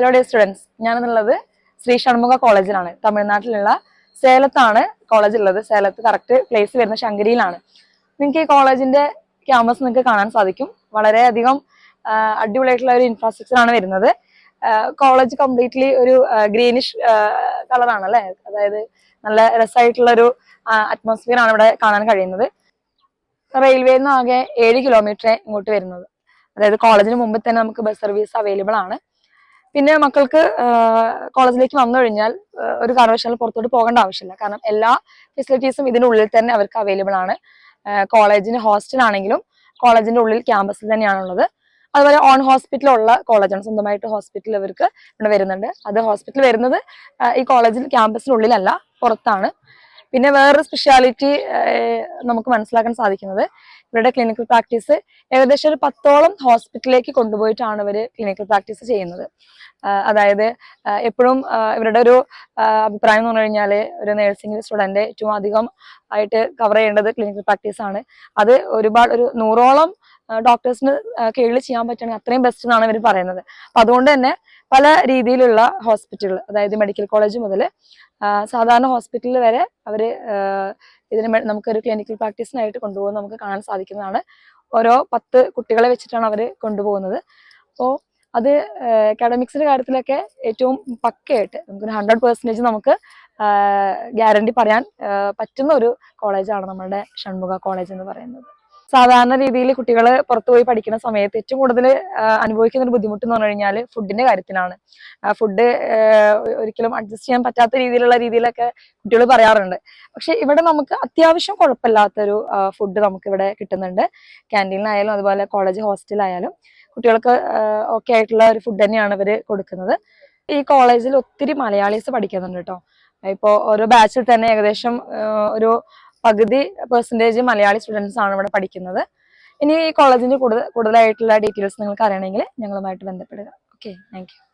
Hello dear students, ഞാനെന്നുള്ളത് Shri Shanmukha കോളേജിലാണ്. തമിഴ്നാട്ടിലുള്ള സേലത്താണ് college ഉള്ളത്. സേലത്ത് correct place വരുന്ന ശങ്കരിയിലാണ്. നിങ്ങൾക്ക് ഈ കോളേജിന്റെ ക്യാമ്പസ് നിങ്ങൾക്ക് കാണാൻ സാധിക്കും. വളരെയധികം അടിപൊളിയായിട്ടുള്ള ഒരു ഇൻഫ്രാസ്ട്രക്ചർ ആണ് വരുന്നത്. കോളേജ് കംപ്ലീറ്റ്ലി ഒരു ഗ്രീനിഷ് കളറാണ് അല്ലേ, അതായത് നല്ല രസമായിട്ടുള്ള ഒരു അറ്റ്മോസ്ഫിയർ ആണ് ഇവിടെ കാണാൻ കഴിയുന്നത്. റെയിൽവേയിൽ നിന്ന് ആകെ 7 കിലോമീറ്റർ ഇങ്ങോട്ട് വരുന്നത്. അതായത് കോളേജിന് മുമ്പ് തന്നെ നമുക്ക് ബസ് സർവീസ് അവൈലബിൾ ആണ്. പിന്നെ മക്കൾക്ക് കോളേജിലേക്ക് വന്നു കഴിഞ്ഞാൽ ഒരു കാരണവശാലും പുറത്തോട്ട് പോകേണ്ട ആവശ്യമില്ല. കാരണം എല്ലാ ഫെസിലിറ്റീസും ഇതിനുള്ളിൽ തന്നെ അവർക്ക് അവൈലബിൾ ആണ്. കോളേജിന് ഹോസ്റ്റൽ ആണെങ്കിലും കോളേജിന്റെ ഉള്ളിൽ ക്യാമ്പസിൽ തന്നെയാണുള്ളത്. അതുപോലെ ഓൺ ഹോസ്പിറ്റലുള്ള കോളേജാണ്, സ്വന്തമായിട്ട് ഹോസ്പിറ്റൽ ഇവർക്ക് ഇവിടെ വരുന്നുണ്ട്. അത് ഹോസ്പിറ്റൽ വരുന്നത് ഈ കോളേജിൽ ക്യാമ്പസിനുള്ളിലല്ല, പുറത്താണ്. പിന്നെ വേറൊരു സ്പെഷ്യാലിറ്റി നമുക്ക് മനസ്സിലാക്കാൻ സാധിക്കുന്നത്, ഇവരുടെ ക്ലിനിക്കൽ പ്രാക്ടീസ് ഏകദേശം ഒരു 10ഓളം ഹോസ്പിറ്റലിലേക്ക് കൊണ്ടുപോയിട്ടാണ് ഇവർ ക്ലിനിക്കൽ പ്രാക്ടീസ് ചെയ്യുന്നത്. അതായത് എപ്പോഴും ഇവരുടെ ഒരു അഭിപ്രായം എന്ന് പറഞ്ഞു കഴിഞ്ഞാൽ ഒരു നഴ്സിംഗ് സ്റ്റുഡന്റ് ഏറ്റവും അധികം ആയിട്ട് കവർ ചെയ്യേണ്ടത് ക്ലിനിക്കൽ പ്രാക്ടീസ് ആണ്. അത് ഒരു 100ഓളം ഡോക്ടേഴ്സിന് കീഴിൽ ചെയ്യാൻ പറ്റുകയാണെങ്കിൽ അത്രയും ബെസ്റ്റ് എന്നാണ് ഇവർ പറയുന്നത്. അപ്പൊ അതുകൊണ്ട് തന്നെ പല രീതിയിലുള്ള ഹോസ്പിറ്റലുകൾ, അതായത് മെഡിക്കൽ കോളേജ് മുതൽ സാധാരണ ഹോസ്പിറ്റലിൽ വരെ അവര് ഇതിന് നമുക്കൊരു ക്ലിനിക്കൽ പ്രാക്ടീസിനായിട്ട് കൊണ്ടുപോകുന്നത് നമുക്ക് കാണാൻ സാധിക്കുന്നതാണ്. ഓരോ 10 കുട്ടികളെ വെച്ചിട്ടാണ് അവർ കൊണ്ടുപോകുന്നത്. അപ്പോൾ അത് അക്കാഡമിക്സിന്റെ കാര്യത്തിലൊക്കെ ഏറ്റവും പക്കയായിട്ട് നമുക്കൊരു 100% നമുക്ക് ഗ്യാരണ്ടി പറയാൻ പറ്റുന്ന ഒരു കോളേജാണ് നമ്മുടെ ഷൺമുഖ കോളേജ് എന്ന് പറയുന്നത്. സാധാരണ രീതിയിൽ കുട്ടികൾ പുറത്തുപോയി പഠിക്കുന്ന സമയത്ത് ഏറ്റവും കൂടുതൽ അനുഭവിക്കുന്ന ഒരു ബുദ്ധിമുട്ട് എന്ന് പറഞ്ഞു കഴിഞ്ഞാൽ ഫുഡിന്റെ കാര്യത്തിലാണ്. ഫുഡ് ഒരിക്കലും അഡ്ജസ്റ്റ് ചെയ്യാൻ പറ്റാത്ത രീതിയിലൊക്കെ കുട്ടികൾ പറയാറുണ്ട്. പക്ഷെ ഇവിടെ നമുക്ക് അത്യാവശ്യം കുഴപ്പമില്ലാത്തൊരു ഫുഡ് നമുക്ക് ഇവിടെ കിട്ടുന്നുണ്ട്. ക്യാൻറ്റീനിലായാലും അതുപോലെ കോളേജ് ഹോസ്റ്റലായാലും കുട്ടികൾക്ക് ഓക്കെ ആയിട്ടുള്ള ഒരു ഫുഡ് തന്നെയാണ് ഇവർ കൊടുക്കുന്നത്. ഈ കോളേജിൽ ഒത്തിരി മലയാളീസ് പഠിക്കുന്നുണ്ട് കേട്ടോ. ഇപ്പോൾ ഓരോ ബാച്ചിൽ തന്നെ ഏകദേശം ഒരു പകുതി % മലയാളി സ്റ്റുഡൻസ് ആണ് ഇവിടെ പഠിക്കുന്നത്. ഇനി ഈ കോളേജിന്റെ കൂടുതലായിട്ടുള്ള ഡീറ്റെയിൽസ് നിങ്ങൾക്ക് അറിയണമെങ്കിൽ ഞങ്ങളുമായിട്ട് ബന്ധപ്പെടുക. Okay, thank you.